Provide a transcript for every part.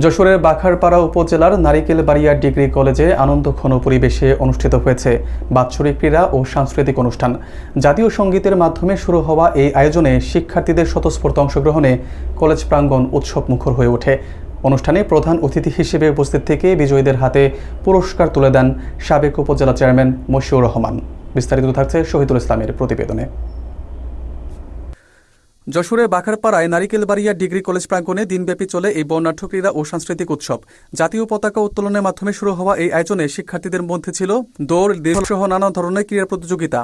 যশোরের বাখারপাড়া উপজেলার নারিকেলবাড়িয়া ডিগ্রি কলেজে আনন্দঘন পরিবেশে অনুষ্ঠিত হয়েছে বাৎসরিক ক্রীড়া ও সাংস্কৃতিক অনুষ্ঠান। জাতীয় সঙ্গীতের মাধ্যমে শুরু হওয়া এই আয়োজনে শিক্ষার্থীদের স্বতঃস্ফূর্ত অংশগ্রহণে কলেজ প্রাঙ্গণ উৎসবমুখর হয়ে ওঠে। অনুষ্ঠানে প্রধান অতিথি হিসেবে উপস্থিত থেকে বিজয়ীদের হাতে পুরস্কার তুলে দেন সাবেক উপজেলা চেয়ারম্যান মশিউর রহমান। বিস্তারিত থাকছে শহীদুল ইসলামের প্রতিবেদনে। যশোরের বাখারপাড়ায় নারিকেলবাড়িয়া ডিগ্রি কলেজ প্রাঙ্গণে দিনব্যাপী চলে এই বর্ণাঢ্য ক্রীড়া ও সাংস্কৃতিক উৎসব। জাতীয় পতাকা উত্তোলনের মাধ্যমে শুরু হওয়া এই আয়োজনে শিক্ষার্থীদের মধ্যে ছিল দৌড়, সহ নানা ধরনের ক্রীড়া প্রতিযোগিতা।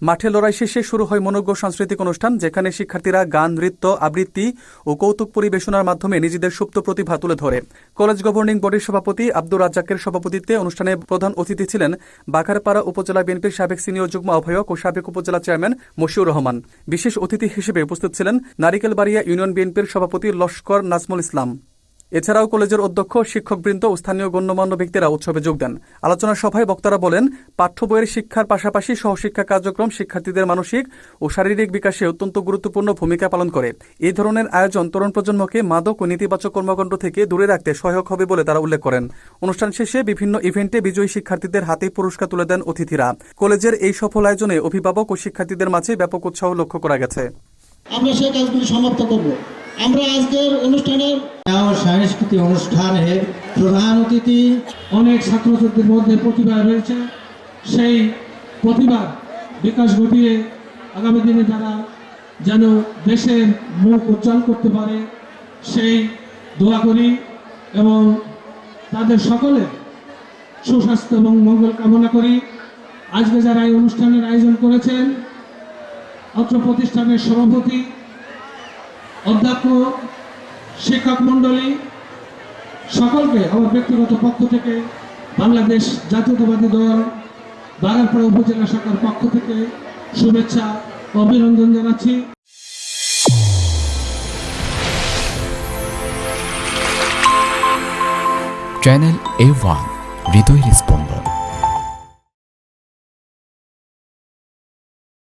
মাঠে লড়াই শেষে শুরু হয় মনোজ্ঞ সাংস্কৃতিক অনুষ্ঠান, যেখানে শিক্ষার্থীরা গান, নৃত্য, আবৃত্তি ও কৌতুক পরিবেশনার মাধ্যমে নিজেদের সুপ্ত প্রতিভা তুলে ধরে। কলেজ গভর্নিং বডির সভাপতি আব্দুর রাজ্জাকের সভাপতিত্বে অনুষ্ঠানে প্রধান অতিথি ছিলেন বাখারপাড়া উপজেলা বিএনপির সাবেক সিনিয়র যুগ্ম আহ্বায়ক ও সাবেক উপজেলা চেয়ারম্যান মশিউর রহমান। বিশেষ অতিথি হিসেবে উপস্থিত ছিলেন নারিকেলবাড়িয়া ইউনিয়ন বিএনপির সভাপতি লস্কর নাজমুল ইসলাম। এছাড়াও কলেজের অধ্যক্ষ, শিক্ষকবৃন্দ ও স্থানীয় গণ্যমান্য ব্যক্তিরা উৎসবে যোগ দেন। আলোচনা সভায় বক্তারা বলেন, পাঠ্য বইয়ের শিক্ষার পাশাপাশি সহশিক্ষা কার্যক্রম শিক্ষার্থীদের মানসিক ও শারীরিক বিকাশে অত্যন্ত গুরুত্বপূর্ণ ভূমিকা পালন করে। এই ধরনের আয়োজন তরুণ প্রজন্মকে মাদক ও নেতিবাচক কর্মকাণ্ড থেকে দূরে রাখতে সহায়ক হবে বলে তারা উল্লেখ করেন। অনুষ্ঠান শেষে বিভিন্ন ইভেন্টে বিজয়ী শিক্ষার্থীদের হাতে পুরস্কার তুলে দেন অতিথিরা। কলেজের এই সফল আয়োজনে অভিভাবক ও শিক্ষার্থীদের মাঝে ব্যাপক উৎসাহ লক্ষ্য করা গেছে। আমরা সেই কাজগুলি সমাপ্ত করব। আমরা আজকের অনুষ্ঠানের সাংস্কৃতিক অনুষ্ঠানের প্রধান অতিথি, অনেক ছাত্রছাত্রীদের মধ্যে প্রতিভা রয়েছে, সেই প্রতিভার বিকাশ ঘটিয়ে আগামী দিনে তারা যেন দেশের মুখ উজ্জ্বল করতে পারে সেই দোয়া করি এবং তাদের সকলের সুস্বাস্থ্য এবং মঙ্গল কামনা করি। আজকে যারা এই অনুষ্ঠানের আয়োজন করেছেন, অত্র প্রতিষ্ঠানের সভাপতি, অধ্যক্ষ, শিক্ষক মণ্ডলী, সকলকে আমার ব্যক্তিগত পক্ষ থেকে বাংলাদেশ জাতীয়তাবাদী দল বাখারপাড়া উপজেলা শাখার পক্ষ থেকে শুভেচ্ছা ও অভিনন্দন জানাচ্ছি। চ্যানেল A1 হৃদয়ের স্পন্দন।